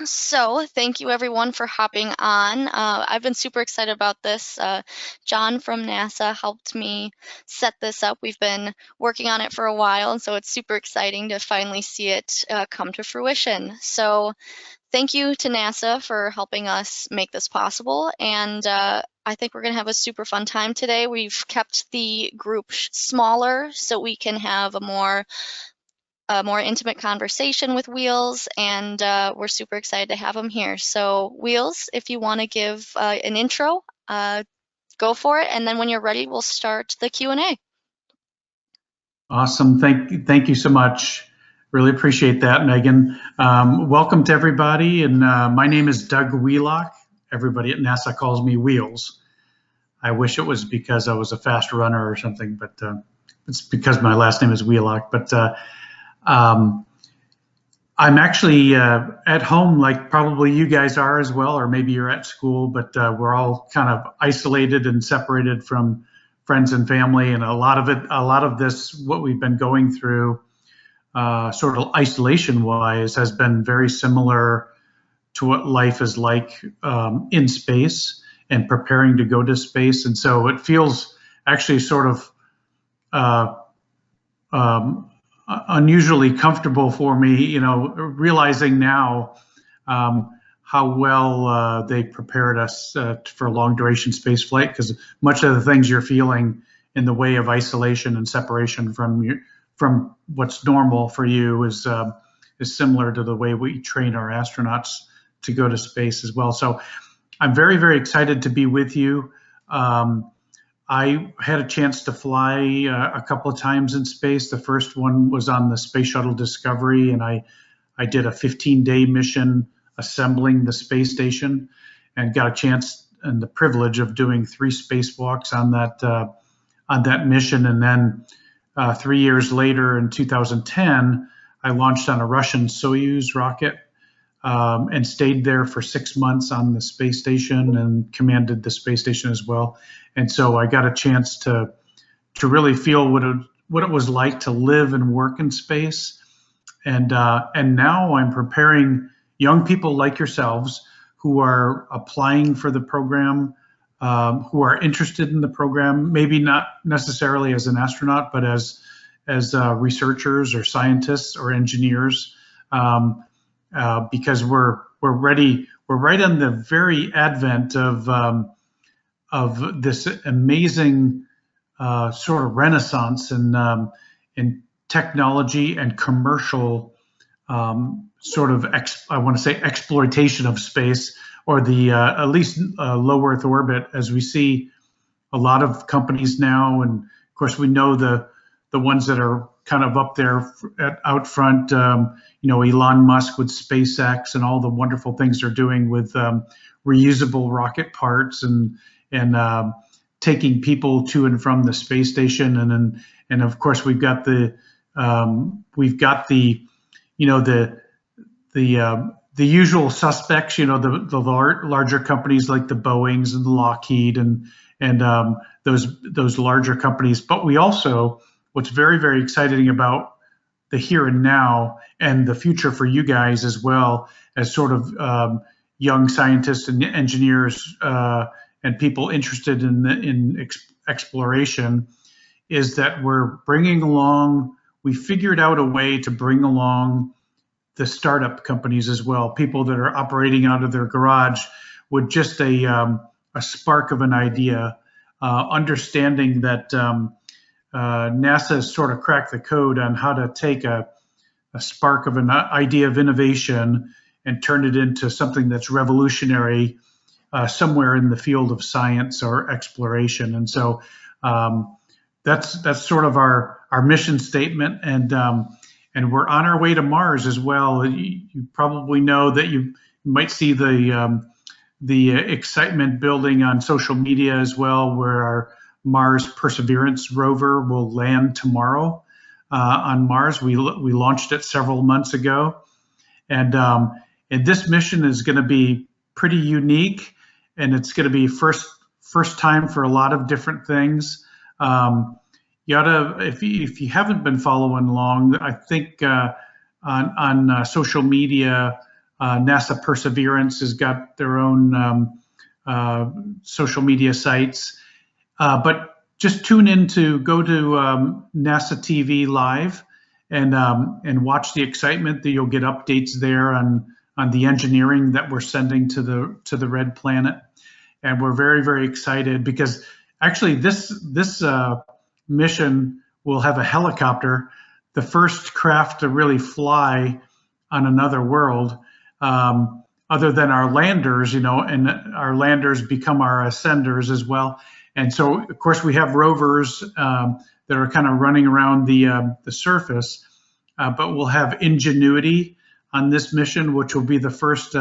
So, thank you everyone for hopping on. I've been super excited about this. John from NASA helped me set this up. We've been working on it for a while, and so it's super exciting to finally see it come to fruition. So, thank you to NASA for helping us make this possible. And I think we're going to have a super fun time today. We've kept the group smaller so we can have a more intimate conversation with Wheels, and we're super excited to have him here. So, Wheels, if you want to give an intro, go for it, and then when you're ready, we'll start the Q&A. Awesome. Thank you so much. Really appreciate that, Megan. Welcome to everybody. And my name is Doug Wheelock. Everybody at NASA calls me Wheels. I wish it was because I was a fast runner or something, but it's because my last name is Wheelock. But um, I'm actually at home, like probably you guys are as well, or maybe you're at school, but we're all kind of isolated and separated from friends and family. And a lot of this, what we've been going through, sort of isolation wise, has been very similar to what life is like in space and preparing to go to space. And so it feels actually sort of uh, um, unusually comfortable for me, realizing now how well they prepared us for long duration space flight, because much of the things you're feeling in the way of isolation and separation from what's normal for you is similar to the way we train our astronauts to go to space as well. So I'm very, very excited to be with you. Um, I had a chance to fly a couple of times in space. The first one was on the Space Shuttle Discovery, and I did a 15-day mission assembling the space station, and got a chance and the privilege of doing 3 spacewalks on that mission. And then 3 years later, in 2010, I launched on a Russian Soyuz rocket, and stayed there for 6 months on the space station and commanded the space station as well. And so I got a chance to really feel what it was like to live and work in space. And now I'm preparing young people like yourselves who are applying for the program, who are interested in the program, maybe not necessarily as an astronaut, but as researchers or scientists or engineers. Because we're ready. We're right on the very advent of this amazing sort of renaissance in technology and commercial sort of I want to say exploitation of space, or the at least low Earth orbit, as we see a lot of companies now. And of course, we know the ones that are kind of up there out front. Elon Musk with SpaceX and all the wonderful things they're doing with reusable rocket parts and taking people to and from the space station. And of course, we've got the the usual suspects, the larger companies like the Boeings and the Lockheed and those larger companies. But we also, what's very, very exciting about the here and now and the future for you guys as well, as sort of young scientists and engineers and people interested in exploration, is that we figured out a way to bring along the startup companies as well, people that are operating out of their garage with just a spark of an idea, understanding that NASA has sort of cracked the code on how to take a spark of an idea of innovation and turn it into something that's revolutionary somewhere in the field of science or exploration. And so that's sort of our mission statement. And we're on our way to Mars as well. You probably know that you might see the excitement building on social media as well, where our Mars Perseverance rover will land tomorrow on Mars. We launched it several months ago, and this mission is going to be pretty unique, and it's going to be first time for a lot of different things. You ought to, if you haven't been following along, I think on social media, NASA Perseverance has got their own social media sites. But just tune in to go to NASA TV Live and watch the excitement. That you'll get updates there on the engineering that we're sending to the red planet, and we're very, very excited because actually this mission will have a helicopter, the first craft to really fly on another world, other than our landers, and our landers become our ascenders as well. And so, of course, we have rovers that are kind of running around the surface, but we'll have Ingenuity on this mission, which will be the first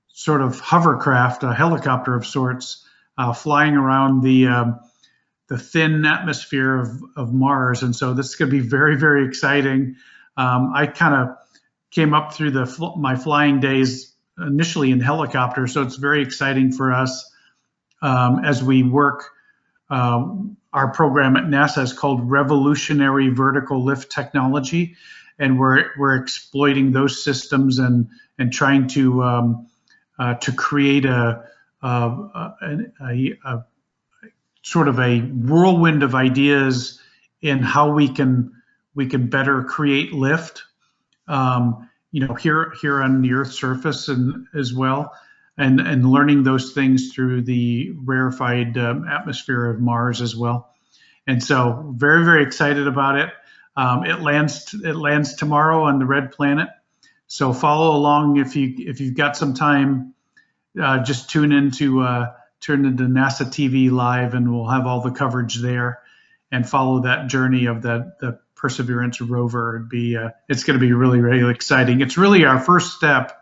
sort of hovercraft, a helicopter of sorts, flying around the thin atmosphere of Mars. And so this is going to be very, very exciting. I kind of came up through my flying days initially in helicopters, so it's very exciting for us as we work. Our program at NASA is called Revolutionary Vertical Lift Technology, and we're exploiting those systems and trying to create a sort of a whirlwind of ideas in how we can better create lift, here on the Earth's surface and as well. And learning those things through the rarefied atmosphere of Mars as well. And so very, very excited about it. It lands tomorrow on the red planet. So follow along if you've got some time. Just tune into NASA TV Live, and we'll have all the coverage there, and follow that journey of the Perseverance rover. It's going to be really, really exciting. It's really our first step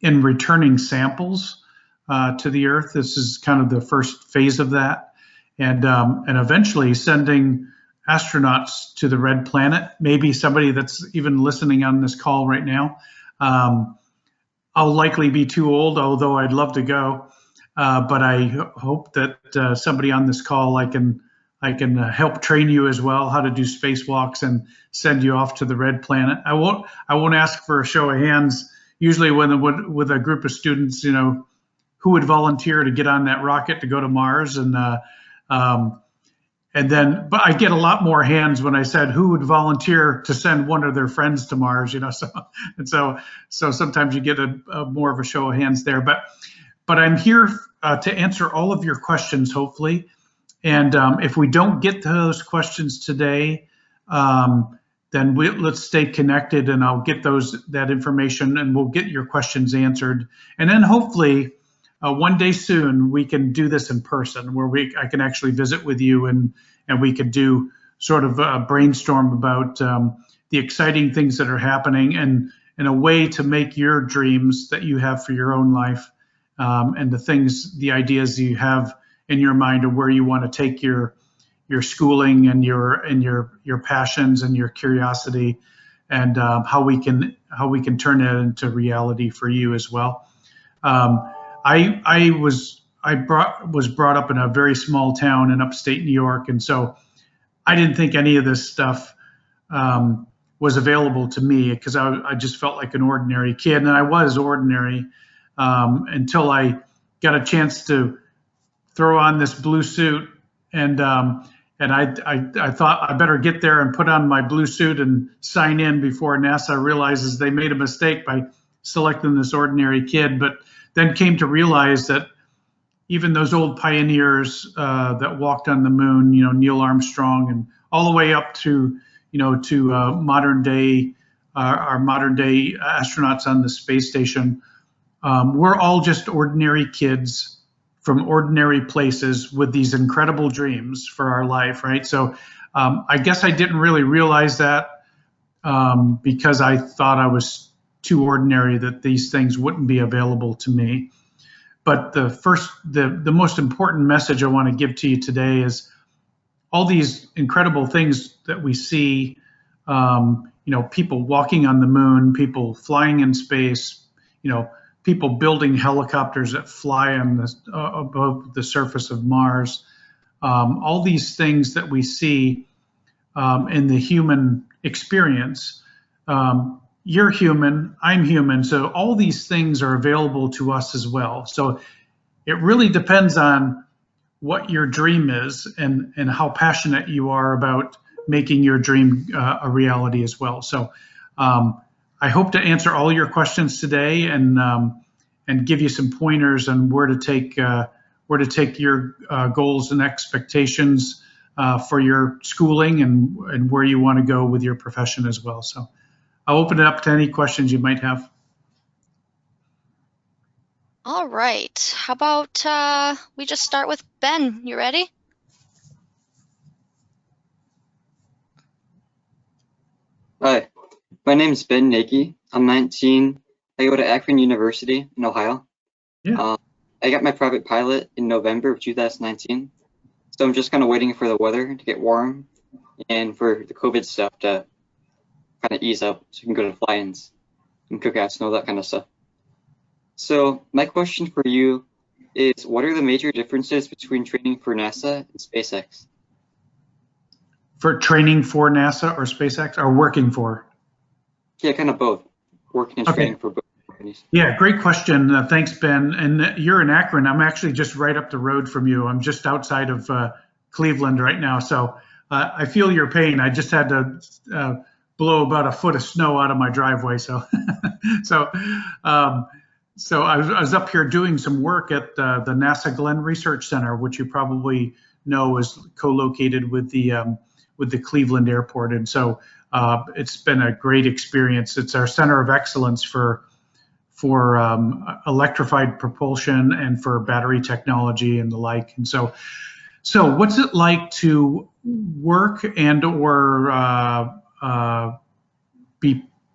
in returning samples to the Earth. This is kind of the first phase of that, and eventually sending astronauts to the red planet. Maybe somebody that's even listening on this call right now. I'll likely be too old, although I'd love to go. But I hope that somebody on this call, I can help train you as well how to do spacewalks and send you off to the red planet. I won't ask for a show of hands. Usually with a group of students, who would volunteer to get on that rocket to go to Mars, but I get a lot more hands when I said who would volunteer to send one of their friends to Mars, so sometimes you get a more of a show of hands there, but I'm here to answer all of your questions, hopefully. And if we don't get to those questions today, then let's stay connected, and I'll get that information, and we'll get your questions answered. And then hopefully one day soon we can do this in person, where I can actually visit with you, and we could do sort of a brainstorm about the exciting things that are happening, and a way to make your dreams that you have for your own life, and the ideas you have in your mind of where you want to take your schooling and your passions and your curiosity, and how we can turn that into reality for you as well. I was brought up in a very small town in upstate New York, and so I didn't think any of this stuff was available to me, because I just felt like an ordinary kid, and I was ordinary until I got a chance to throw on this blue suit, and I thought I better get there and put on my blue suit and sign in before NASA realizes they made a mistake by selecting this ordinary kid. But then came to realize that even those old pioneers that walked on the moon, Neil Armstrong, and all the way up to modern day, our modern day astronauts on the space station, we're all just ordinary kids from ordinary places with these incredible dreams for our life, right? So I guess I didn't really realize that because I thought I was too ordinary, that these things wouldn't be available to me. But the most important message I want to give to you today is all these incredible things that we see, people walking on the moon, people flying in space, people building helicopters that fly on above the surface of Mars. All these things that we see in the human experience, you're human, I'm human, so all these things are available to us as well. So it really depends on what your dream is and how passionate you are about making your dream a reality as well. So um, I hope to answer all your questions today and give you some pointers on where to take your goals and expectations for your schooling and where you want to go with your profession as well. So I'll open it up to any questions you might have. All right. How about we just start with Ben? You ready? Hi, my name is Ben Nagy. I'm 19. I go to Akron University in Ohio. Yeah. I got my private pilot in November of 2019. So I'm just kind of waiting for the weather to get warm and for the COVID stuff to kind of ease up so we can go to fly-ins and cookouts and all that kind of stuff. So my question for you is, what are the major differences between training for NASA and SpaceX? For training for NASA or SpaceX or working for? Yeah, kind of both. Working and Okay. training for both companies. Yeah, great question. Thanks, Ben. And you're in Akron. I'm actually just right up the road from you. I'm just outside of Cleveland right now. So I feel your pain. I just had to blow about a foot of snow out of my driveway. So, so, so I was up here doing some work at the NASA Glenn Research Center, which you probably know is co-located with the Cleveland Airport. And so it's been a great experience. It's our center of excellence for electrified propulsion and for battery technology and the like. And so what's it like to work and or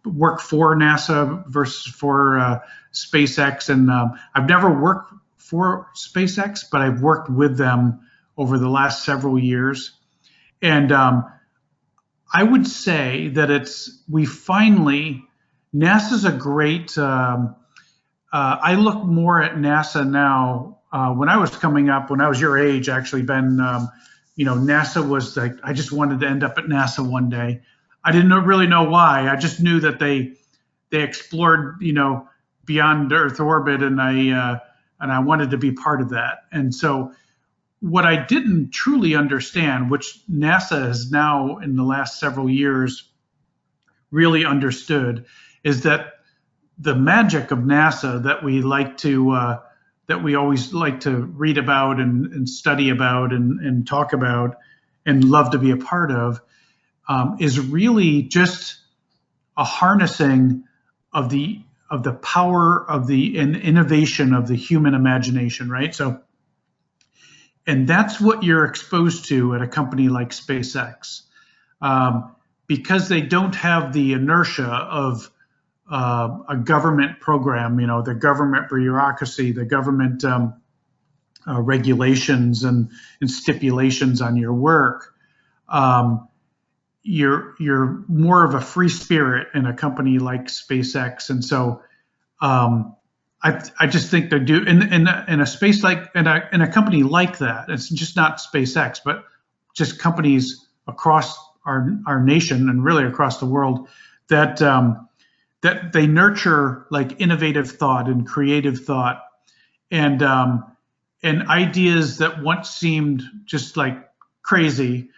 work for NASA versus for SpaceX? And I've never worked for SpaceX, but I've worked with them over the last several years. And I would say that NASA's a great, I look more at NASA now. When I was coming up, when I was your age, actually, Ben, NASA was like, I just wanted to end up at NASA one day. I didn't really know why. I just knew that they explored, beyond Earth orbit, and I wanted to be part of that. And so what I didn't truly understand, which NASA has now in the last several years really understood, is that the magic of NASA that we always like to read about and study about and talk about and love to be a part of, is really just a harnessing of the power of the and innovation of the human imagination, right? So, and that's what you're exposed to at a company like SpaceX, because they don't have the inertia of a government program, the government bureaucracy, the government regulations and stipulations on your work. You're more of a free spirit in a company like SpaceX, and so I just think they do in a space like in a company like that. It's just not SpaceX, but just companies across our nation and really across the world that that they nurture like innovative thought and creative thought and ideas that once seemed just like crazy,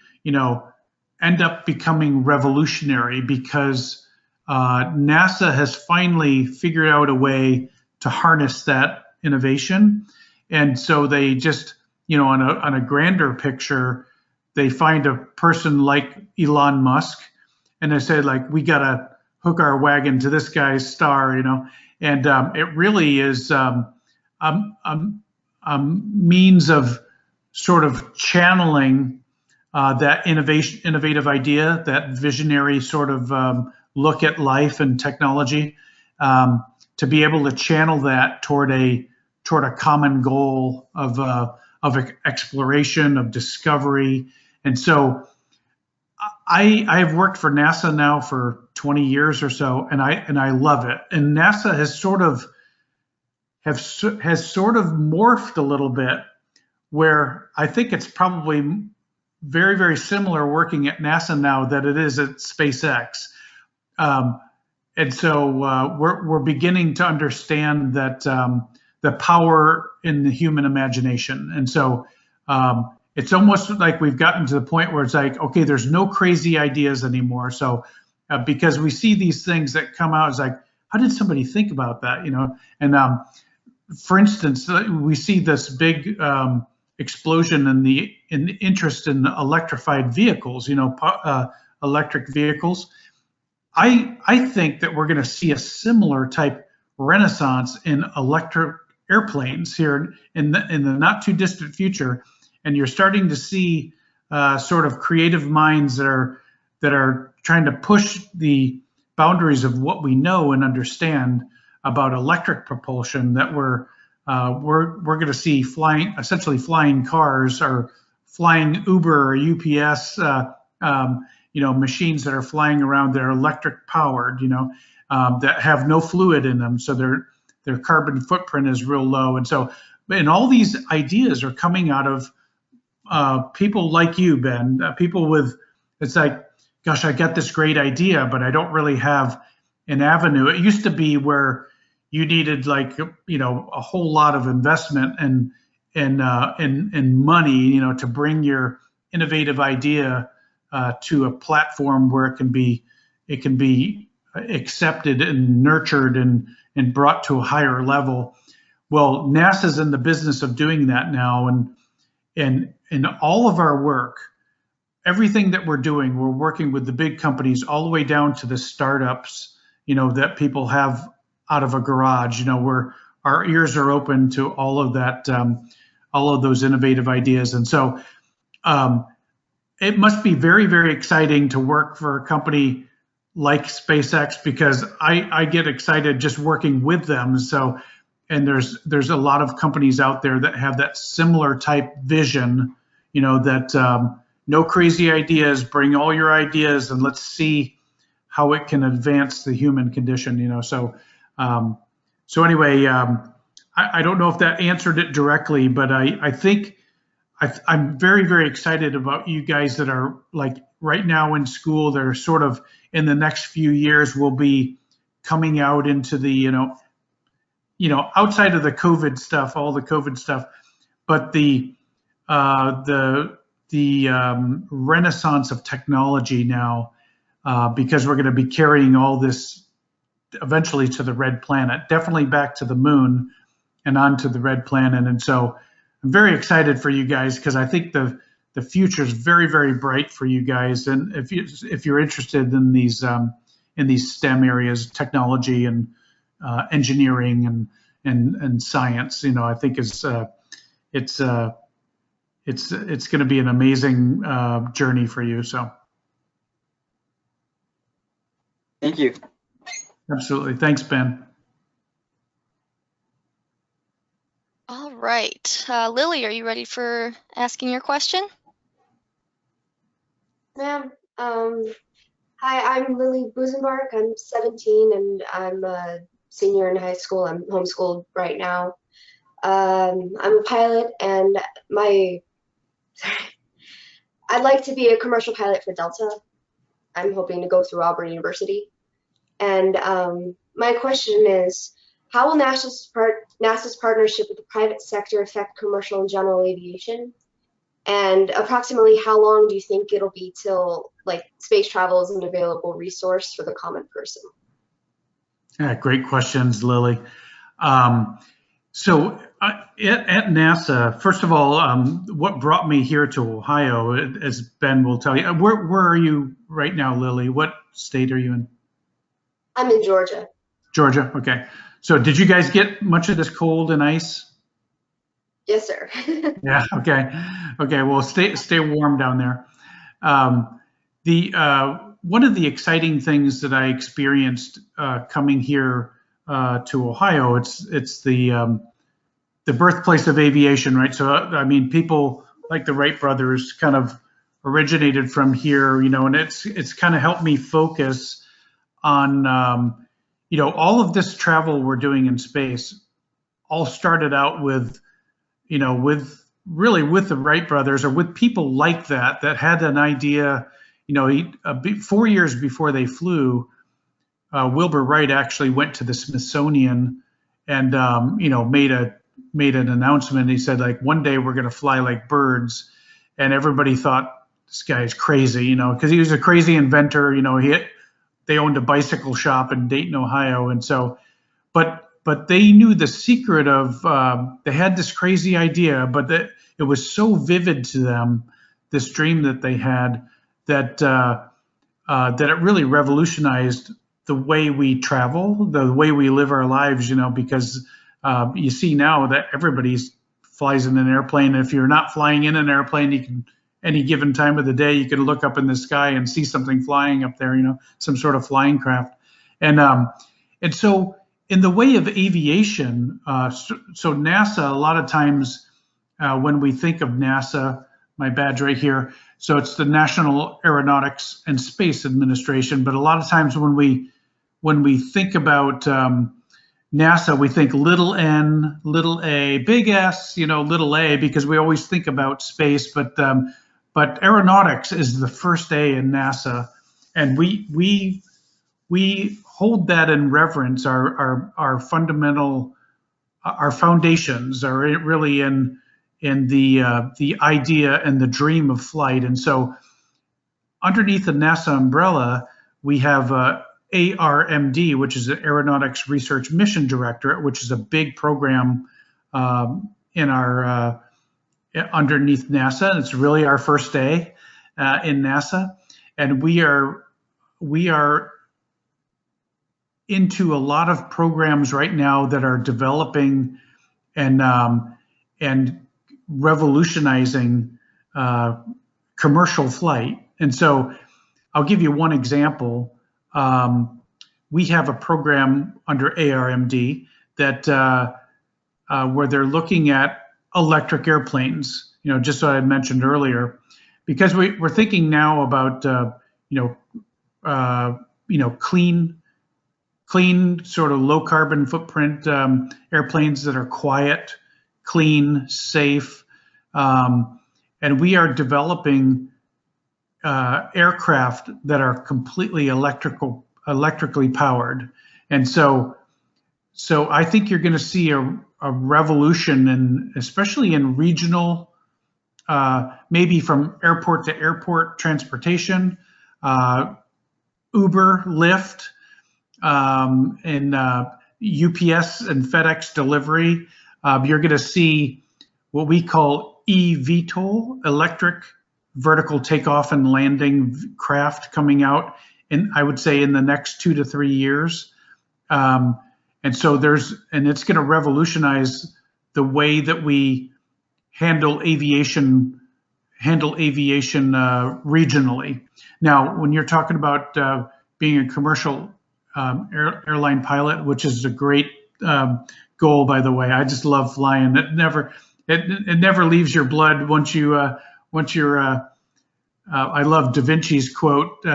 end up becoming revolutionary because NASA has finally figured out a way to harness that innovation. And so they just, on a grander picture, they find a person like Elon Musk and they say, like, we got to hook our wagon to this guy's star, and it really is means of sort of channeling that innovative idea, that visionary sort of look at life and technology, to be able to channel that toward a common goal of exploration, of discovery. And so I have worked for NASA now for 20 years or so, and I love it. And NASA has sort of morphed a little bit, where I think it's probably very, very similar working at NASA now that it is at SpaceX. and so we're beginning to understand that the power in the human imagination. And so it's almost like we've gotten to the point where it's like, okay, there's no crazy ideas anymore. So because we see these things that come out, it's like, how did somebody think about that? And for instance, we see this big explosion in the interest in electrified vehicles. Electric vehicles. I think that we're going to see a similar type renaissance in electric airplanes here in the not too distant future, and you're starting to see sort of creative minds that are trying to push the boundaries of what we know and understand about electric propulsion. That we're going to see essentially flying cars or flying Uber or UPS. Machines that are flying around that are electric powered, that have no fluid in them, so their carbon footprint is real low. And all these ideas are coming out of people like you, Ben. People with, it's like, gosh, I got this great idea, but I don't really have an avenue. It used to be where you needed a whole lot of investment and money, to bring your innovative idea to a platform where it can be accepted and nurtured and brought to a higher level. Well, NASA's in the business of doing that now, and in all of our work, everything that we're doing, we're working with the big companies all the way down to the startups, that people have out of a garage, where our ears are open to all of that, all of those innovative ideas. And so it must be very, very exciting to work for a company like SpaceX, because I get excited just working with them. So, and there's a lot of companies out there that have that similar type vision, that no crazy ideas, bring all your ideas and let's see how it can advance the human condition. So anyway, I don't know if that answered it directly, but I think I'm very, very excited about you guys that are like right now in school. They're sort of in the next few years will be coming out into the, outside of the COVID stuff, all the COVID stuff, but the renaissance of technology now, because we're going to be carrying all this eventually to the red planet, definitely back to the moon and onto the red planet. And so I'm very excited for you guys, because I think the future is very, very bright for you guys. And if you're interested in these STEM areas, technology and engineering and science, I think it's going to be an amazing journey for you. So, Thank you. Absolutely, thanks, Ben. All right. Lily, are you ready for asking your question? Ma'am, hi, I'm Lily Busenbark. I'm 17 and I'm a senior in high school. I'm homeschooled right now. I'm a pilot, and I'd like to be a commercial pilot for Delta. I'm hoping to go through Auburn University. And my question is, how will NASA's partnership with the private sector affect commercial and general aviation? And approximately how long do you think it'll be till space travel is an available resource for the common person? Yeah, great questions, Lily. So at NASA, first of all, what brought me here to Ohio, as Ben will tell you, where are you right now, Lily? What state are you in? I'm in Georgia. Georgia, okay. So did you guys get much of this cold and ice? Yes, sir. Yeah, okay. Okay, well, stay warm down there. One of the exciting things that I experienced coming here to Ohio, it's the birthplace of aviation, right? So I mean, people like the Wright brothers kind of originated from here, and it's kind of helped me focus on all of this travel we're doing in space. All started out with the Wright brothers, or with people like that had an idea. 4 years before they flew, Wilbur Wright actually went to the Smithsonian and made an announcement. He said, like, one day we're going to fly like birds, and everybody thought this guy is crazy, because he was a crazy inventor. They owned a bicycle shop in Dayton, Ohio, and so, but they knew the secret of. They had this crazy idea, but it was so vivid to them, this dream that they had, that that it really revolutionized the way we travel, the way we live our lives. Because you see now that everybody flies in an airplane. If you're not flying in an airplane, you can, any given time of the day, you can look up in the sky and see something flying up there, some sort of flying craft. And so in the way of aviation, so NASA, a lot of times when we think of NASA, my badge right here, so it's the National Aeronautics and Space Administration, but a lot of times when we think about NASA, we think little n, little a, big S, little a, because we always think about space. But aeronautics is the first A in NASA, and we hold that in reverence. Our fundamental, our foundations are really in the idea and the dream of flight. And so, underneath the NASA umbrella, we have ARMD, which is the Aeronautics Research Mission Directorate, which is a big program in our underneath NASA. It's really our first day in NASA, and we are into a lot of programs right now that are developing and revolutionizing commercial flight. And so, I'll give you one example. We have a program under ARMD that where they're looking at electric airplanes, just what I mentioned earlier, because we're thinking now about clean sort of low carbon footprint airplanes that are quiet, clean, safe, and we are developing aircraft that are completely electrically powered. And so I think you're going to see a revolution, especially in regional, maybe from airport to airport transportation, Uber, Lyft, and UPS and FedEx delivery. You're going to see what we call eVTOL, electric vertical takeoff and landing craft, coming out I would say in the next 2 to 3 years. And so it's going to revolutionize the way that we handle aviation regionally. Now, when you're talking about being a commercial airline pilot, which is a great goal, by the way, I just love flying. It never leaves your blood once you're. I love Da Vinci's quote.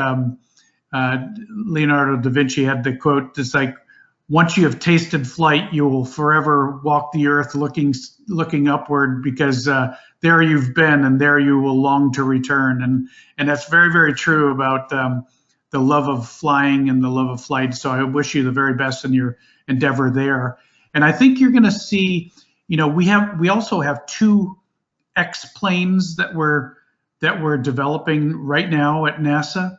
Leonardo da Vinci had the quote. It's like, once you have tasted flight, you will forever walk the earth looking upward, because there you've been and there you will long to return. And that's very, very true about the love of flying and the love of flight. So I wish you the very best in your endeavor there. And I think you're going to see, we also have 2 X planes that we're developing right now at NASA,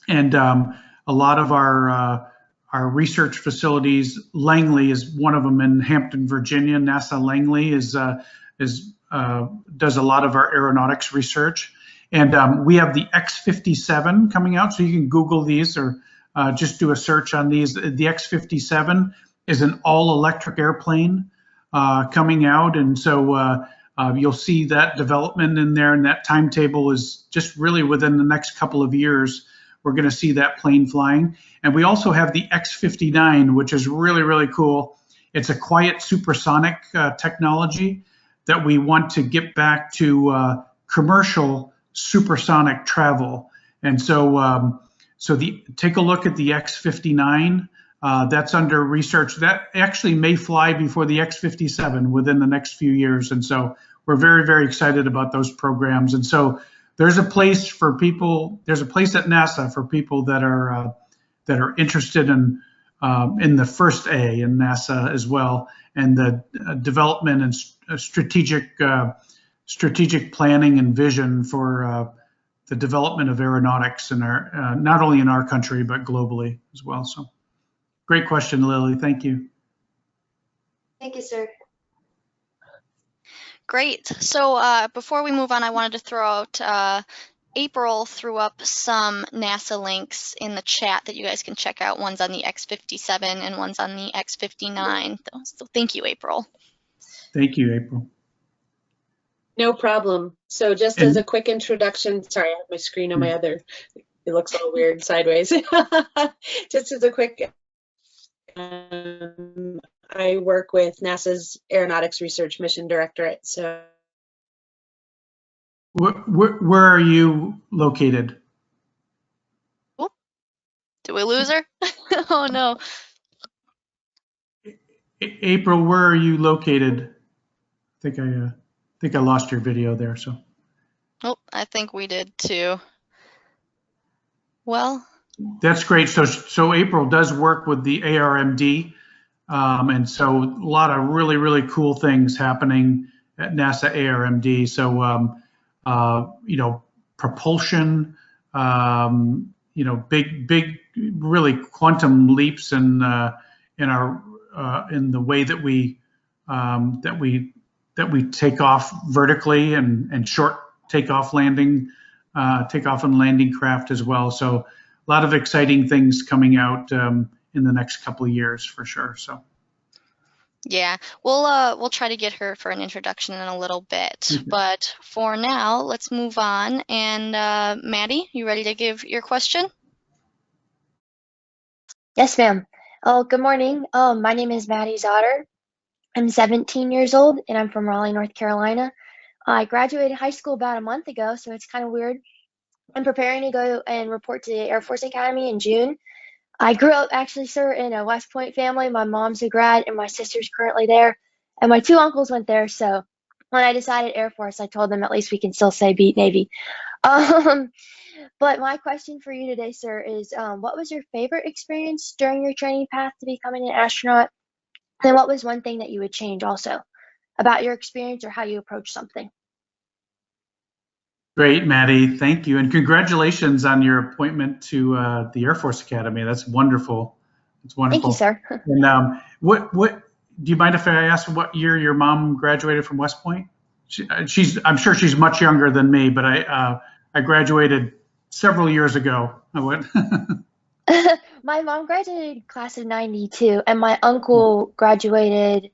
and a lot of our research facilities. Langley is one of them in Hampton, Virginia. NASA Langley does a lot of our aeronautics research, and we have the X-57 coming out. So you can Google these or just do a search on these. The X-57 is an all-electric airplane coming out, and so you'll see that development in there, and that timetable is just really within the next couple of years. We're going to see that plane flying. And we also have the X-59, which is really, really cool. It's a quiet supersonic technology that we want to get back to commercial supersonic travel. And so, take a look at the X-59. That's under research. That actually may fly before the X-57 within the next few years. And so we're very, very excited about those programs. And so there's a place at NASA for people that are that are interested in the first A in NASA as well, and the development and strategic planning and vision for the development of aeronautics in our not only in our country but globally as well. So, great question, Lily. Thank you. Thank you, sir. Great. So before we move on, I wanted to throw out April threw up some NASA links in the chat that you guys can check out. One's on the X-57 and one's on the X-59. So thank you, April. Thank you, April. No problem. So just as a quick introduction, sorry, I have my screen on my other, it looks all weird sideways. Just as a quick, I work with NASA's Aeronautics Research Mission Directorate. So where are you located? Oop. Did we lose her? Oh no. April, where are you located? I think I lost your video there. So. Oh, I think we did too. Well. That's great. So April does work with the ARMD, and so a lot of really cool things happening at NASA ARMD. So propulsion, big really quantum leaps in the way that we take off vertically and short takeoff and landing craft as well. So a lot of exciting things coming out in the next couple of years for sure. So. Yeah, we'll try to get her for an introduction in a little bit, but for now, let's move on. And Maddie, you ready to give your question? Yes, ma'am. Oh, good morning. My name is Maddie Zotter. I'm 17 years old, and I'm from Raleigh, North Carolina. I graduated high school about a month ago, so it's kind of weird. I'm preparing to go and report to the Air Force Academy in June. I grew up actually, sir, in a West Point family. My mom's a grad and my sister's currently there. And my two uncles went there. So when I decided Air Force, I told them at least we can still say beat Navy. But my question for you today, sir, is what was your favorite experience during your training path to becoming an astronaut? And what was one thing that you would change also about your experience or how you approach something? Great, Maddie. Thank you. And congratulations on your appointment to the Air Force Academy. That's wonderful. It's wonderful. Thank you, sir. And what do you mind if I ask what year your mom graduated from West Point? I'm sure she's much younger than me, but I graduated several years ago. I went. My mom graduated class of 92, and my uncle graduated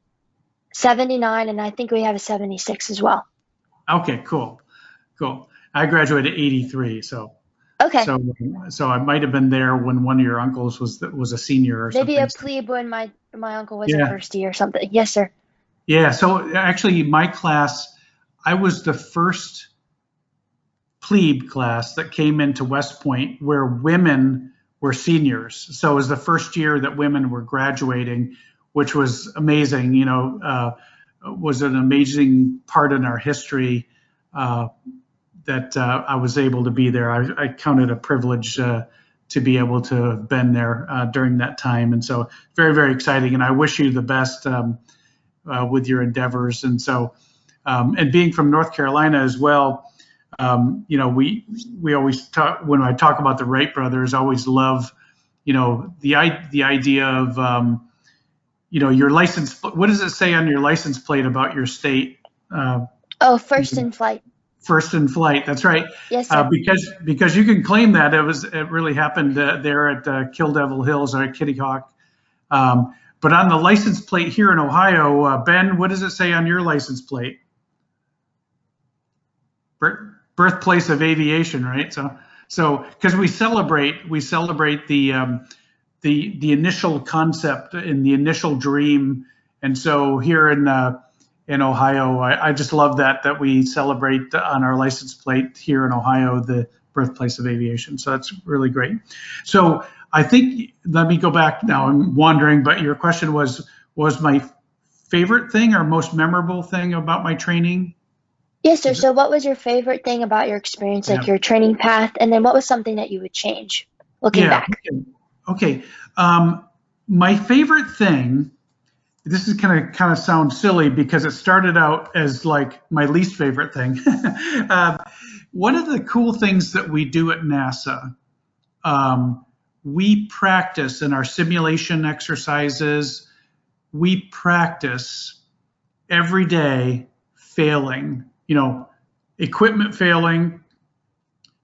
79, and I think we have a 76 as well. Okay, cool. I graduated 83, so okay. So I might have been there when one of your uncles was a senior or maybe something. Maybe a plebe when my uncle was a first year or something. Yes, sir. Yeah. So actually, my class, I was the first plebe class that came into West Point where women were seniors. So it was the first year that women were graduating, which was amazing. Was an amazing part in our history. That I was able to be there. I count it a privilege to be able to have been there during that time. And so very exciting. And I wish you the best with your endeavors. And so, and being from North Carolina as well, we always talk, when I talk about the Wright brothers, always love, the idea of, your license. What does it say on your license plate about your state? First in flight. First in flight. That's right. Yes, sir. Because you can claim that it really happened there at Kill Devil Hills or at Kitty Hawk. But on the license plate here in Ohio, Ben, what does it say on your license plate? Birthplace of aviation, right? So because we celebrate the initial concept and the initial dream, and so here in Ohio, I just love that we celebrate on our license plate here in Ohio the birthplace of aviation. So that's really great. So I think, let me go back now. I'm wandering, but your question was my favorite thing or most memorable thing about my training? Yes, sir. So what was your favorite thing about your experience, like your training path, and then what was something that you would change looking back? Okay. My favorite thing, this is kind of sounds silly because it started out as like my least favorite thing. One of the cool things that we do at NASA, we practice in our simulation exercises, we practice every day failing, equipment failing,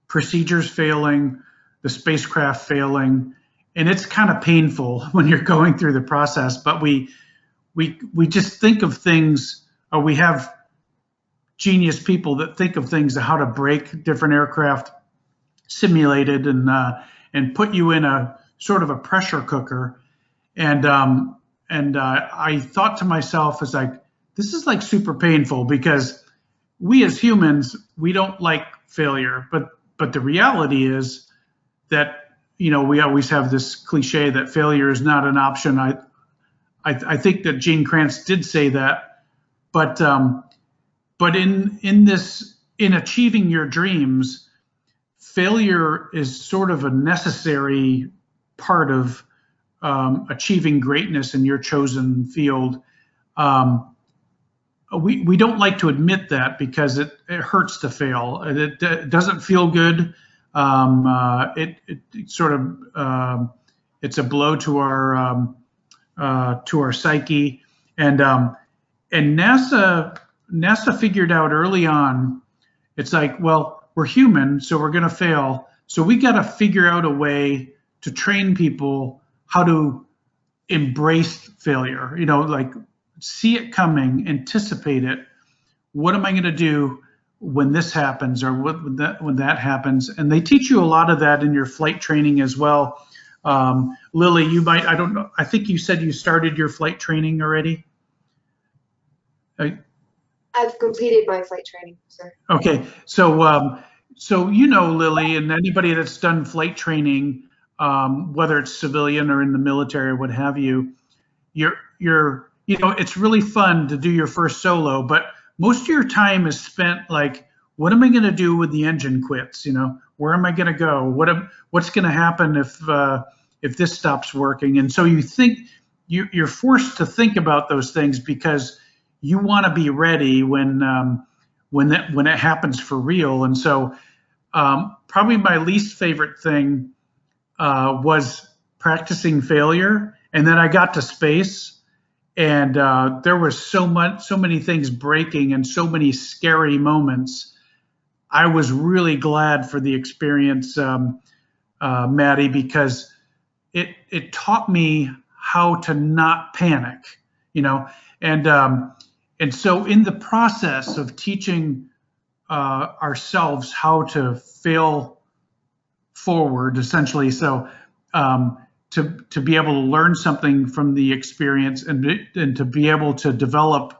procedures failing, the spacecraft failing, and it's kind of painful when you're going through the process. But we just think of things, or we have genius people that think of things, how to break different aircraft simulated and put you in a sort of a pressure cooker. And I thought to myself, as like, this is like super painful because we as humans, we don't like failure, but the reality is that we always have this cliche that failure is not an option. I think that Gene Kranz did say that, but in achieving your dreams, failure is sort of a necessary part of achieving greatness in your chosen field. We don't like to admit that because it hurts to fail. It doesn't feel good. It sort of it's a blow to our psyche, and NASA figured out early on, it's like, well, we're human, so we're going to fail, so we got to figure out a way to train people how to embrace failure, like see it coming, anticipate it. What am I going to do when this happens, or when that happens? And they teach you a lot of that in your flight training as well. Lily, you might, I don't know, I think you said you started your flight training already. I've completed my flight training, sir. Okay, so Lily, and anybody that's done flight training, whether it's civilian or in the military or what have you, it's really fun to do your first solo, but most of your time is spent like, what am I going to do when the engine quits? Where am I going to go? What's going to happen if this stops working? And so you think you're forced to think about those things because you want to be ready when it happens for real. And so probably my least favorite thing was practicing failure. And then I got to space, and there was so many things breaking and so many scary moments. I was really glad for the experience, Maddie, because it taught me how to not panic, and so in the process of teaching ourselves how to fail forward, essentially, so to be able to learn something from the experience and to be able to develop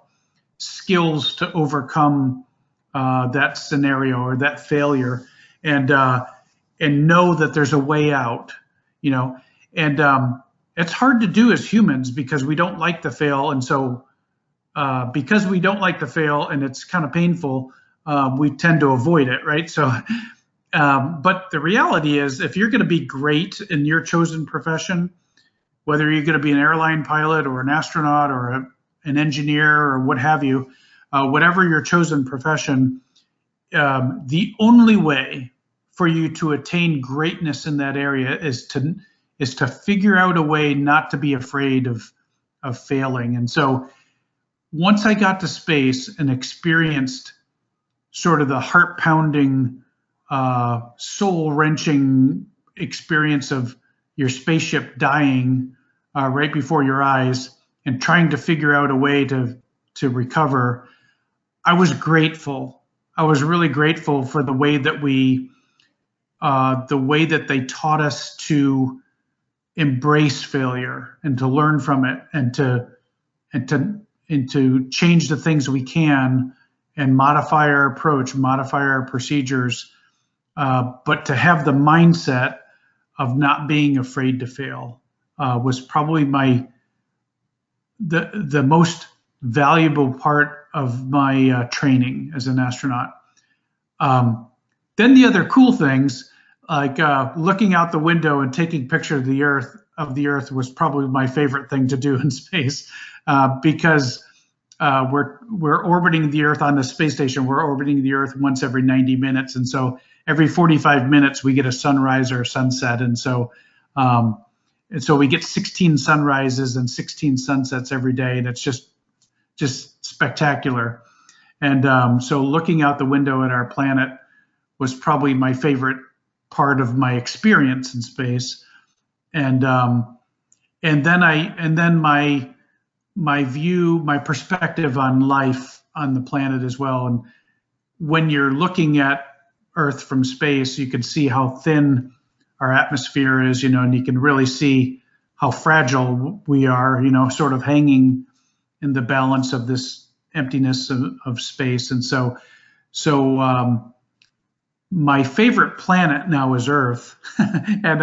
skills to overcome that scenario or that failure, and know that there's a way out, and it's hard to do as humans because we don't like to fail, and so because we don't like to fail and it's kind of painful, we tend to avoid it, right? So but the reality is, if you're going to be great in your chosen profession, whether you're going to be an airline pilot or an astronaut or an engineer or what have you, whatever your chosen profession, the only way for you to attain greatness in that area is to figure out a way not to be afraid of failing. And so once I got to space and experienced sort of the heart-pounding, soul-wrenching experience of your spaceship dying right before your eyes and trying to figure out a way to recover, I was grateful. I was really grateful for the way that they taught us to embrace failure and to learn from it and to change the things we can and modify our approach, modify our procedures, but to have the mindset of not being afraid to fail was probably the most valuable part of my training as an astronaut. Then the other cool things, like looking out the window and taking pictures of the Earth, of the Earth was probably my favorite thing to do in space, because we're orbiting the Earth on the space station. We're orbiting the Earth once every 90 minutes, and so every 45 minutes we get a sunrise or a sunset, and so we get 16 sunrises and 16 sunsets every day, and it's just spectacular. And so looking out the window at our planet was probably my favorite part of my experience in space. And then my view, my perspective on life on the planet as well. And when you're looking at Earth from space, you can see how thin our atmosphere is, and you can really see how fragile we are, sort of hanging in the balance of this emptiness of space. And so my favorite planet now is Earth. And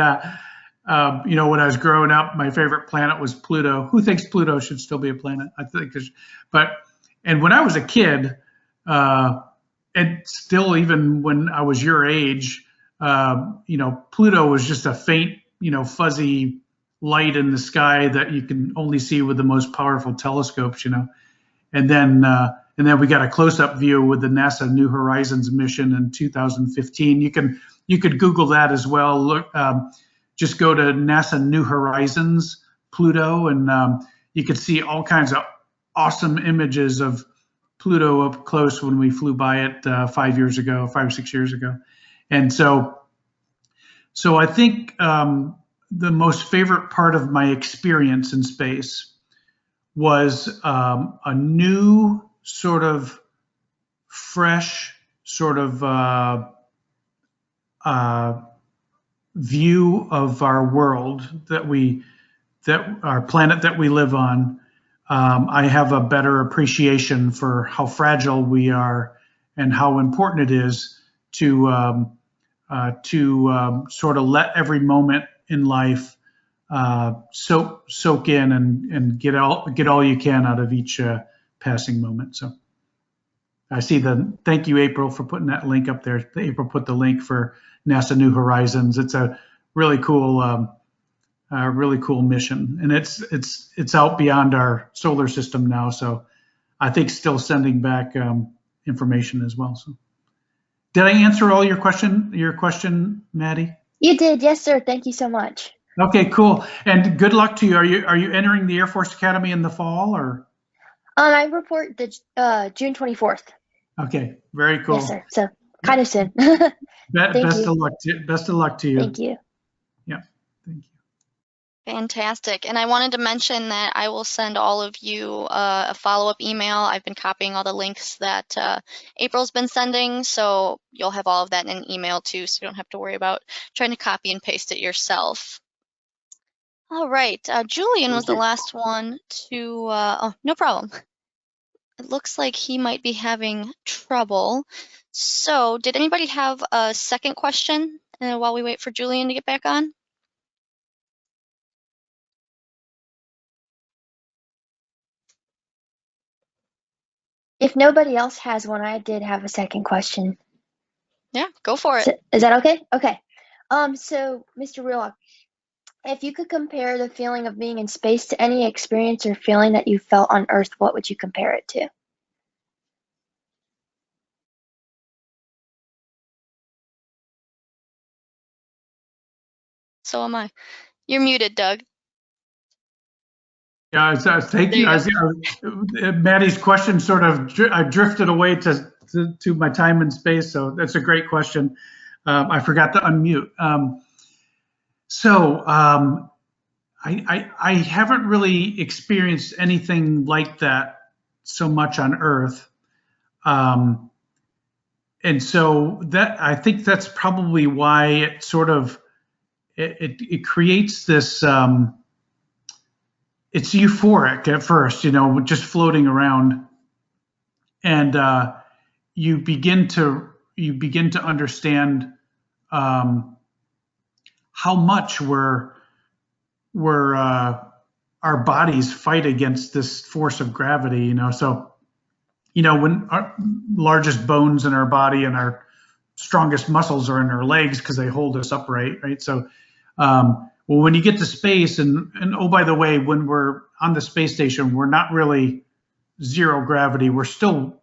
when I was growing up, my favorite planet was Pluto. Who thinks Pluto should still be a planet? I think, and when I was a kid, and still even when I was your age, Pluto was just a faint, fuzzy light in the sky that you can only see with the most powerful telescopes, And then we got a close-up view with the NASA New Horizons mission in 2015. You could Google that as well. Look, just go to NASA New Horizons Pluto, and you could see all kinds of awesome images of Pluto up close when we flew by it 5 or 6 years ago. And so I think the most favorite part of my experience in space was a new sort of fresh sort of view of our world, that our planet that we live on. I have a better appreciation for how fragile we are and how important it is to sort of let every moment in life soak in and get all you can out of each passing moment. So I see thank you, April, for putting that link up there. April put the link for NASA New Horizons. It's a really cool mission, and it's out beyond our solar system now. So I think still sending back information as well. So did I answer all your question, Maddie? You did, yes, sir. Thank you so much. Okay, cool. And good luck to you. Are you entering the Air Force Academy in the fall, or? I report the June 24th. Okay, very cool. Yes, sir. So kind of soon. Best of luck to you. Thank you. Yeah, thank you. Fantastic. And I wanted to mention that I will send all of you a follow-up email. I've been copying all the links that April's been sending, so you'll have all of that in an email too, so you don't have to worry about trying to copy and paste it yourself. All right, Julian was the last one to, oh, no problem. It looks like he might be having trouble. So did anybody have a second question while we wait for Julian to get back on? If nobody else has one, I did have a second question. Yeah, go for it. So, is that okay? Okay. So Mr. Wheelock, if you could compare the feeling of being in space to any experience or feeling that you felt on Earth, what would you compare it to? So am I. You're muted, Doug. Yeah, thank you. Maddie's question sort of I drifted away to my time in space, so that's a great question. I forgot to unmute. I haven't really experienced anything like that so much on Earth, and so that I think that's probably why it sort of it creates this. It's euphoric at first, just floating around, and you begin to understand how much our bodies fight against this force of gravity. So when our largest bones in our body and our strongest muscles are in our legs because they hold us upright, right? So Well, when you get to space, and oh, by the way, when we're on the space station, we're not really zero gravity. We're still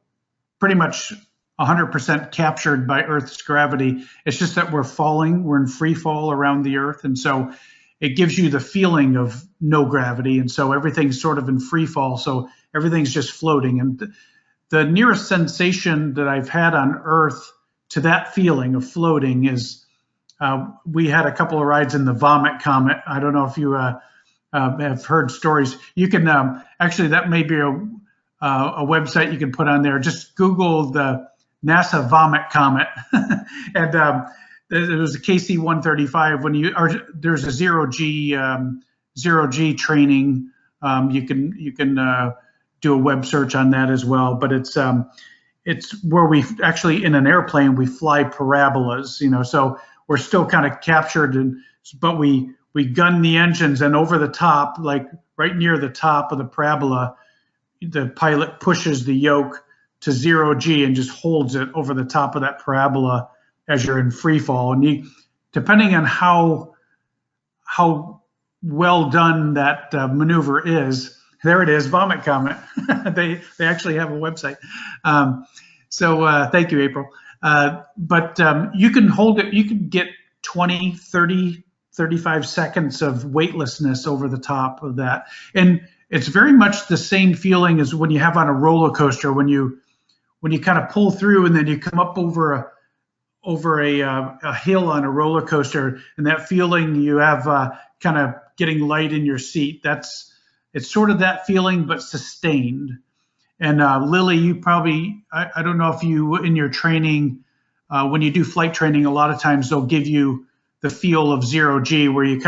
pretty much 100% captured by Earth's gravity. It's just that we're falling, we're in free fall around the Earth. And so it gives you the feeling of no gravity. And so everything's sort of in free fall. So everything's just floating. And the nearest sensation that I've had on Earth to that feeling of floating is we had a couple of rides in the Vomit Comet. I don't know if you have heard stories. You can actually, that may be a website you can put on there. Just Google the NASA Vomit Comet, and it was a KC-135. When there's a zero G training, you can do a web search on that as well. But it's where we actually, in an airplane, we fly parabolas. So we're still kind of captured, but we gun the engines, and over the top, like right near the top of the parabola, the pilot pushes the yoke to zero G and just holds it over the top of that parabola as you're in free fall. And depending on how well done that maneuver is, there it is, Vomit Comet. they actually have a website. So thank you, April. But you can hold it, you can get 20, 30, 35 seconds of weightlessness over the top of that. And it's very much the same feeling as when you have on a roller coaster, when you kind of pull through and then you come up over a hill on a roller coaster, and that feeling you have kind of getting light in your seat. It's sort of that feeling, but sustained. And Lily, you probably, I don't know if you, in your training, when you do flight training, a lot of times they'll give you the feel of zero G, where you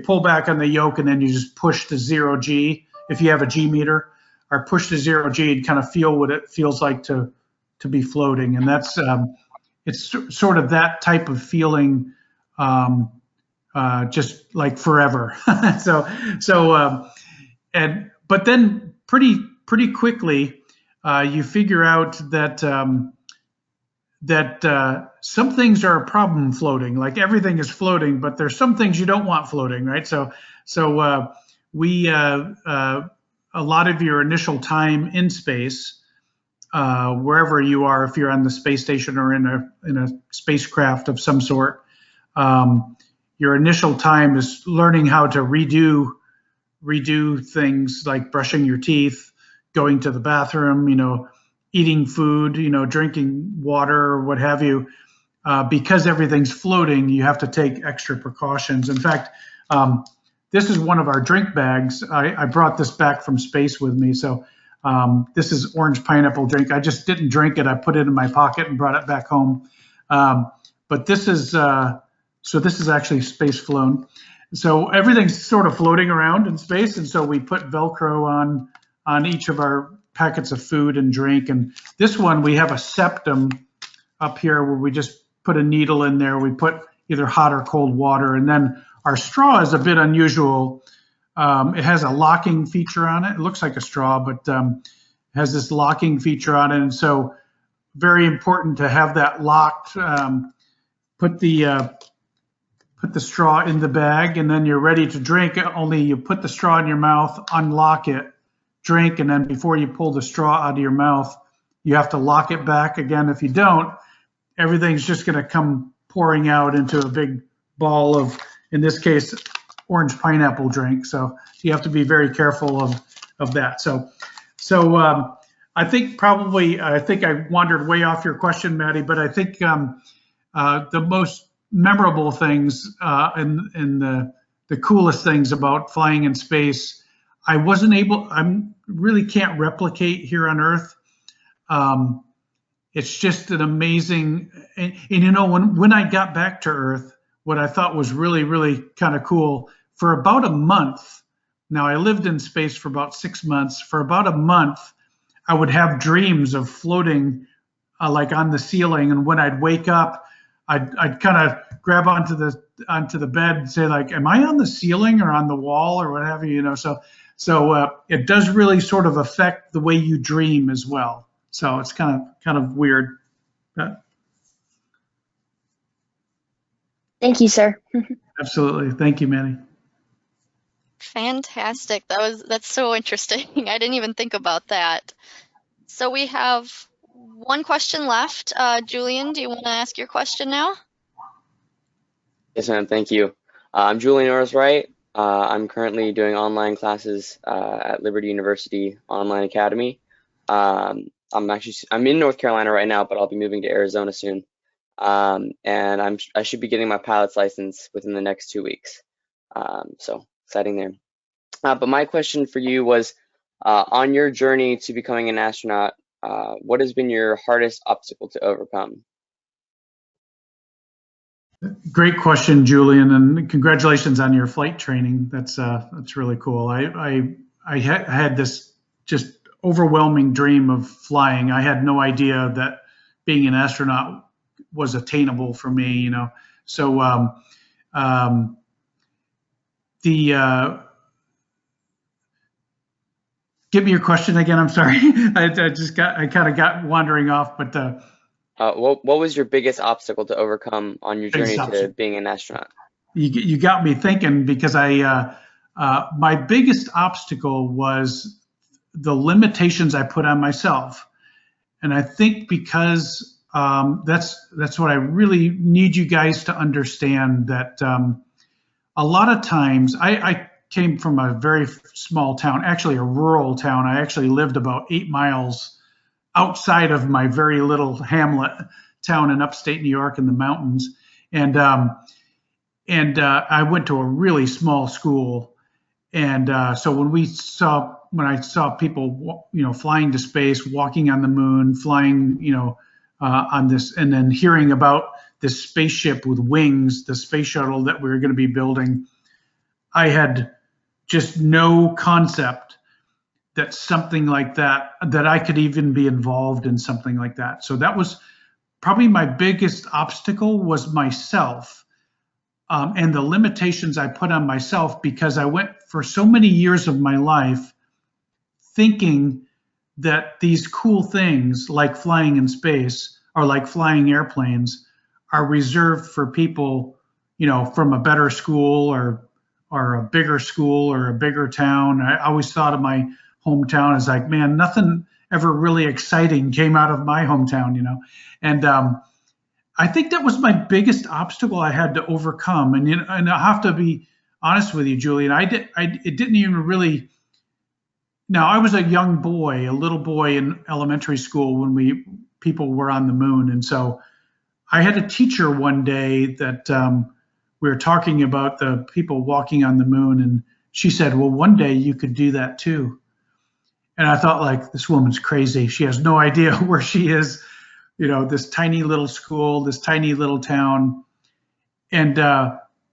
pull back on the yoke and then you just push to zero G. If you have a G meter, or push to zero G and kind of feel what it feels like to be floating. And that's, it's sort of that type of feeling, just like forever. But then pretty quickly, you figure out that some things are a problem floating. Like everything is floating, but there's some things you don't want floating, right? So a lot of your initial time in space, wherever you are, if you're on the space station or in a spacecraft of some sort, your initial time is learning how to redo things like brushing your teeth, going to the bathroom, eating food, drinking water or what have you. Because everything's floating, you have to take extra precautions. In fact, this is one of our drink bags. I brought this back from space with me. So this is orange pineapple drink. I just didn't drink it. I put it in my pocket and brought it back home. But this is actually space flown. So everything's sort of floating around in space. And so we put Velcro on each of our packets of food and drink. And this one, we have a septum up here where we just put a needle in there. We put either hot or cold water. And then our straw is a bit unusual. It has a locking feature on it. It looks like a straw, but it has this locking feature on it. And so very important to have that locked. Put the straw in the bag, and then you're ready to drink. Only you put the straw in your mouth, unlock it, drink, and then before you pull the straw out of your mouth, you have to lock it back again. If you don't, everything's just going to come pouring out into a big ball of, in this case, orange pineapple drink. So you have to be very careful of that. So I think I wandered way off your question, Maddie, but I think the most memorable things and the coolest things about flying in space, I really can't replicate here on Earth. It's just an amazing, and when I got back to Earth, what I thought was really, really kind of cool, for about a month, now I lived in space for about 6 months, for about a month, I would have dreams of floating like on the ceiling, and when I'd wake up, I'd kind of grab onto the bed and say, like, am I on the ceiling or on the wall or what have you, So it does really sort of affect the way you dream as well. So it's kind of weird. Thank you, sir. Absolutely. Thank you, Manny. Fantastic. That's so interesting. I didn't even think about that. So we have one question left. Julian, do you want to ask your question now? Yes, ma'am. Thank you. I'm Julian Norris-Wright. I'm currently doing online classes at Liberty University Online Academy. I'm in North Carolina right now, but I'll be moving to Arizona soon. And I should be getting my pilot's license within the next 2 weeks. So exciting there. But my question for you was, on your journey to becoming an astronaut, what has been your hardest obstacle to overcome? Great question, Julian, and congratulations on your flight training. That's really cool. I had this just overwhelming dream of flying. I had no idea that being an astronaut was attainable for me, you know. So give me your question again. I'm sorry. I kind of got wandering off, but What was your biggest obstacle to overcome on your journey to being an astronaut? You got me thinking, because my biggest obstacle was the limitations I put on myself. And I think because that's what I really need you guys to understand, that a lot of times I came from a very small town, actually a rural town. I actually lived about 8 miles outside of my very little hamlet town in upstate New York in the mountains. And I went to a really small school. And so when I saw people, you know, flying to space, walking on the moon, flying, you know, on this, and then hearing about this spaceship with wings, the space shuttle that we were going to be building, I had just no concept that something like that I could even be involved in something like that. So that was probably my biggest obstacle, was myself. And the limitations I put on myself, because I went for so many years of my life thinking that these cool things like flying in space, or like flying airplanes, are reserved for people, you know, from a better school, or a bigger school, or a bigger town. I always thought of my hometown as like, man, nothing ever really exciting came out of my hometown, you know. And I think that was my biggest obstacle I had to overcome. And, you know, and I have to be honest with you, Julian. It didn't even really. Now, I was a young boy, a little boy in elementary school when people were on the moon, and so I had a teacher one day that we were talking about the people walking on the moon, and she said, "Well, one day you could do that too." And I thought, like, this woman's crazy. She has no idea where she is. You know, this tiny little school, this tiny little town. And,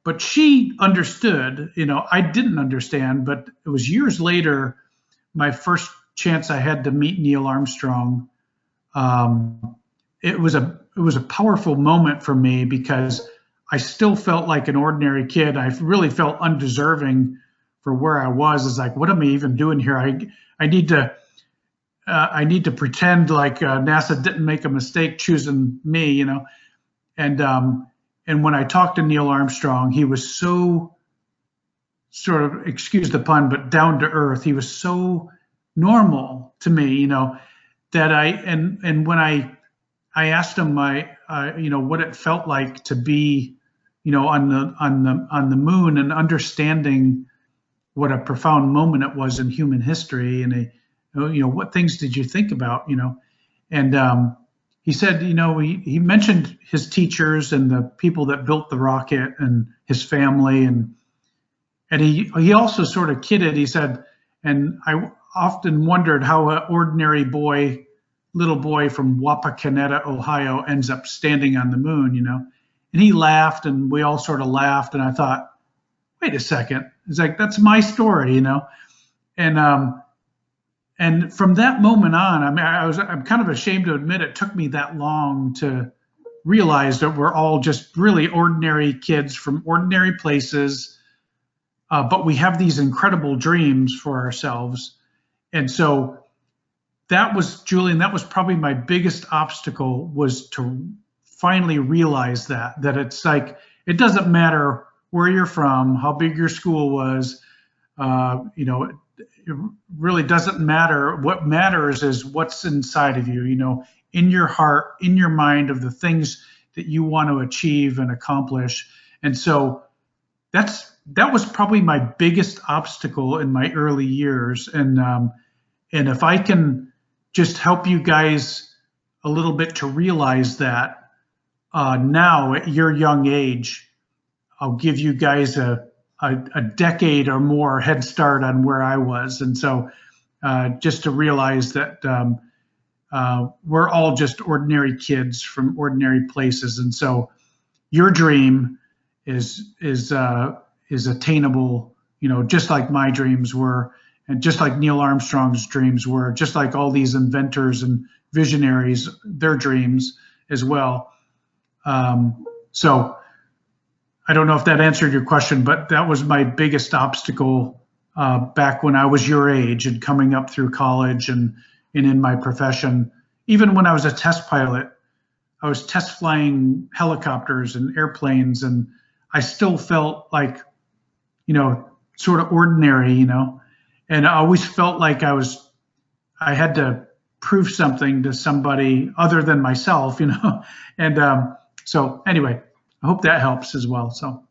but she understood, you know, I didn't understand, but it was years later, my first chance I had to meet Neil Armstrong. It was a powerful moment for me, because I still felt like an ordinary kid. I really felt undeserving for where I was. It's like, what am I even doing here? I need to pretend like NASA didn't make a mistake choosing me, you know. And when I talked to Neil Armstrong, he was so, sort of, excuse the pun, but down to earth. He was so normal to me, you know, that and when I asked him you know, what it felt like to be, you know, on the moon, and understanding what a profound moment it was in human history, and you know, what things did you think about, you know? And he said, you know, he mentioned his teachers and the people that built the rocket and his family, and he also sort of kidded. He said, and I often wondered how an ordinary little boy from Wapakoneta, Ohio, ends up standing on the moon, you know? And he laughed, and we all sort of laughed, and I thought, wait a second. It's like, that's my story, you know? And from that moment on, I mean, I'm kind of ashamed to admit it took me that long to realize that we're all just really ordinary kids from ordinary places, but we have these incredible dreams for ourselves. And so that was, Julian, that was probably my biggest obstacle, was to finally realize that it's like, it doesn't matter where you're from, how big your school was. It really doesn't matter. What matters is what's inside of you, in your heart, in your mind, of the things that you want to achieve and accomplish. And so that was probably my biggest obstacle in my early years. And if I can just help you guys a little bit to realize that now at your young age, I'll give you guys a decade or more head start on where I was. And so just to realize that we're all just ordinary kids from ordinary places. And so your dream is attainable, just like my dreams were, and just like Neil Armstrong's dreams were, just like all these inventors and visionaries, their dreams as well. So I don't know if that answered your question, but that was my biggest obstacle back when I was your age and coming up through college and in my profession. Even when I was a test pilot, I was test flying helicopters and airplanes, and I still felt like, sort of ordinary, and I always felt like I had to prove something to somebody other than myself, and so anyway, I hope that helps as well. So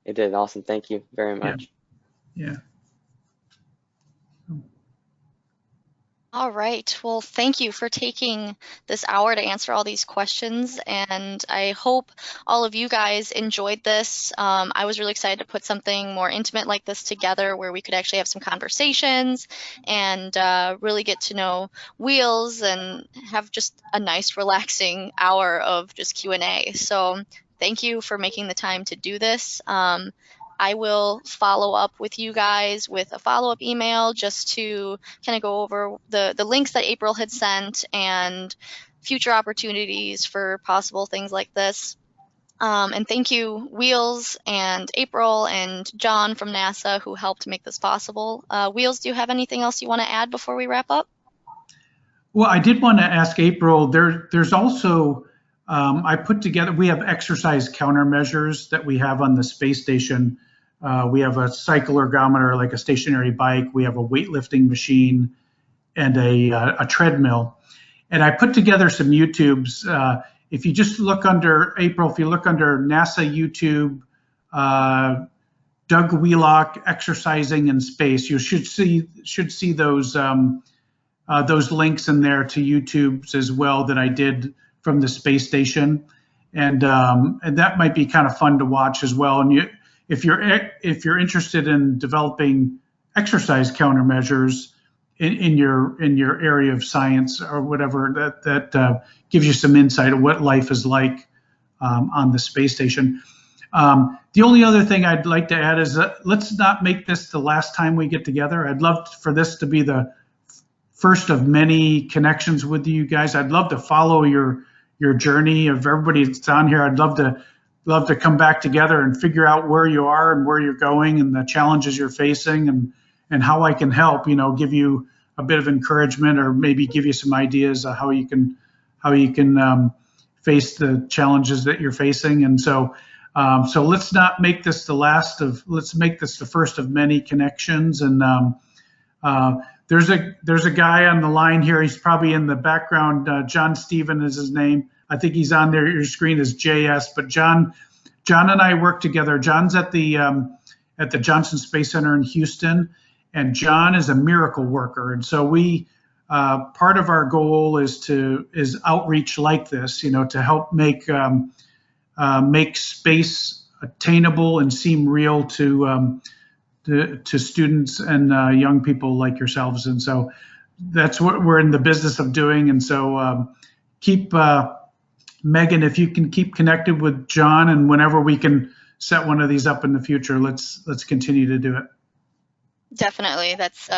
It did. Awesome. Thank you very yeah, much. yeah. All right. Well, thank you for taking this hour to answer all these questions, and I hope all of you guys enjoyed this. I was really excited to put something more intimate like this together where we could actually have some conversations and really get to know Wheels and have just a nice, relaxing hour of just Q&A. So thank you for making the time to do this. I will follow up with you guys with a follow-up email just to kind of go over the links that April had sent and future opportunities for possible things like this. And thank you, Wheels and April and John from NASA who helped make this possible. Wheels, do you have anything else you want to add before we wrap up? Well, I did want to ask April, there's also, I put together, we have exercise countermeasures that we have on the space station. We have a cycle ergometer, like a stationary bike. We have a weightlifting machine and a treadmill. And I put together some YouTubes. If you just look under, April, if you look under NASA YouTube, Doug Wheelock, exercising in space, you should see those links in there to YouTubes as well that I did from the space station, and that might be kind of fun to watch as well. And if you're interested in developing exercise countermeasures in your area of science or whatever, that gives you some insight of what life is like on the space station. The only other thing I'd like to add is that let's not make this the last time we get together. I'd love for this to be the first of many connections with you guys. I'd love to follow your journey of everybody that's on here. I'd love to come back together and figure out where you are and where you're going and the challenges you're facing and how I can help, give you a bit of encouragement or maybe give you some ideas of how you can face the challenges that you're facing. And so let's not make this let's make this the first of many connections. And there's a guy on the line here. He's probably in the background. John Stephen is his name. I think he's on there. Your screen is JS. But John and I work together. John's at the Johnson Space Center in Houston, and John is a miracle worker. And so we part of our goal is outreach like this, to help make space attainable and seem real to students and young people like yourselves. And so that's what we're in the business of doing. And so keep Megan, if you can keep connected with John, and whenever we can set one of these up in the future, let's continue to do it. Definitely. That's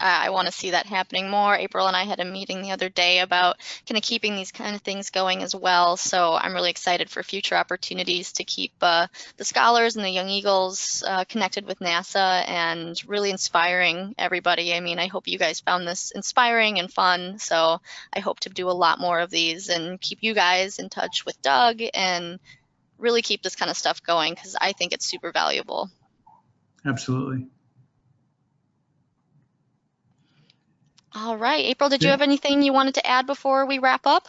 I want to see that happening more. April and I had a meeting the other day about kind of keeping these kind of things going as well. So I'm really excited for future opportunities to keep the scholars and the young eagles connected with NASA and really inspiring everybody. I mean, I hope you guys found this inspiring and fun. So I hope to do a lot more of these and keep you guys in touch with Doug and really keep this kind of stuff going, because I think it's super valuable. Absolutely. All right, April, did you Yeah. have anything you wanted to add before we wrap up?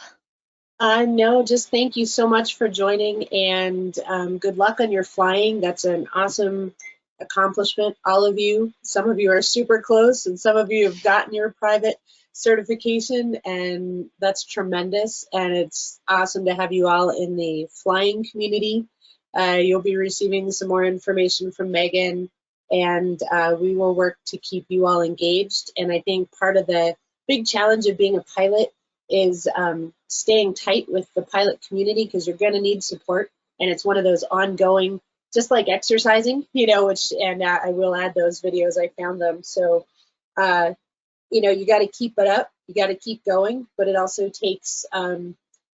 No, just thank you so much for joining, and good luck on your flying. That's an awesome accomplishment, all of you. Some of you are super close, and some of you have gotten your private certification, and that's tremendous. And it's awesome to have you all in the flying community. You'll be receiving some more information from Megan, and we will work to keep you all engaged. And I think part of the big challenge of being a pilot is staying tight with the pilot community, because you're going to need support, and it's one of those ongoing, just like exercising, which, and I will add those videos, I found them. So you got to keep it up, you got to keep going, but it also takes a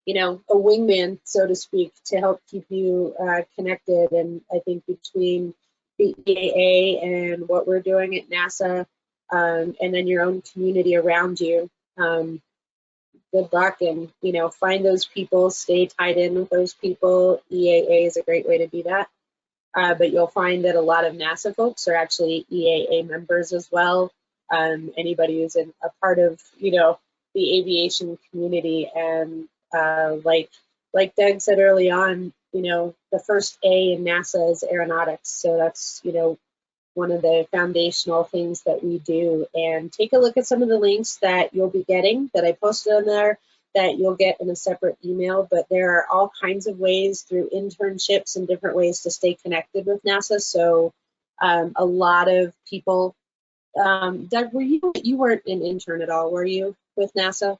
wingman, so to speak, to help keep you connected. And I think between the EAA and what we're doing at NASA, and then your own community around you, good luck, and find those people, stay tied in with those people. EAA is a great way to do that, but you'll find that a lot of NASA folks are actually EAA members as well. Anybody who's a part of the aviation community, and like Doug said early on, the first A in NASA is aeronautics, so that's one of the foundational things that we do. And take a look at some of the links that you'll be getting, that I posted on there, that you'll get in a separate email. But there are all kinds of ways through internships and different ways to stay connected with NASA. So a lot of people, Doug, you weren't an intern at all, were you, with NASA?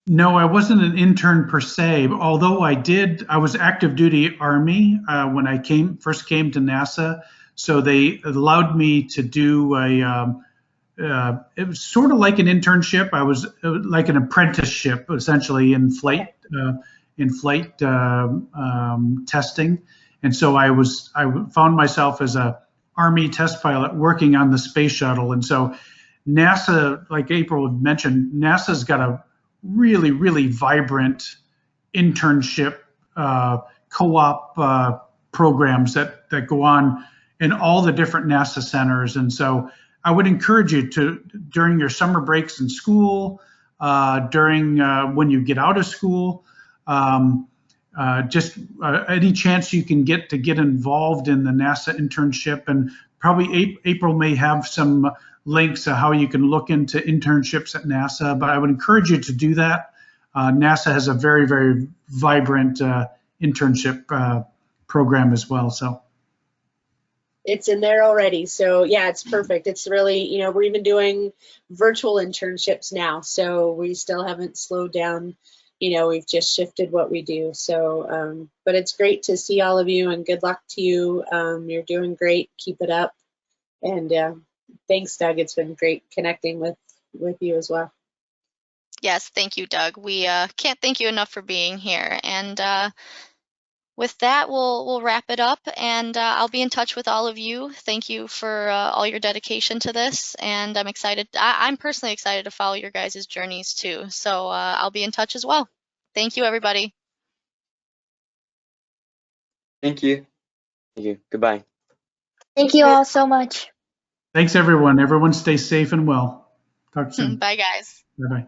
No, I wasn't an intern per se, although I was active duty Army when I first came to NASA. So they allowed me to do it was sort of like an internship. It was like an apprenticeship, essentially, in flight testing. And so I found myself as a Army test pilot working on the space shuttle. And so NASA, like April mentioned, NASA's got a really, really vibrant internship co-op programs that go on in all the different NASA centers. And so I would encourage you to, during your summer breaks in school, during when you get out of school, just any chance you can get to get involved in the NASA internship. And probably April may have some links of how you can look into internships at NASA, but I would encourage you to do that. NASA has a very, very vibrant internship program as well. So it's in there already. So yeah, it's perfect. It's really, we're even doing virtual internships now. So we still haven't slowed down. We've just shifted what we do. So, but it's great to see all of you, and good luck to you. You're doing great. Keep it up. And thanks, Doug. It's been great connecting with you as well. Yes, thank you, Doug. We can't thank you enough for being here. And with that, we'll wrap it up, and I'll be in touch with all of you. Thank you for all your dedication to this, and I'm excited. I'm personally excited to follow your guys' journeys too. So I'll be in touch as well. Thank you, everybody. Thank you. Thank you. Goodbye. Thank you all so much. thanks, everyone. Everyone stay safe and well. Talk soon. Bye, guys. Bye-bye.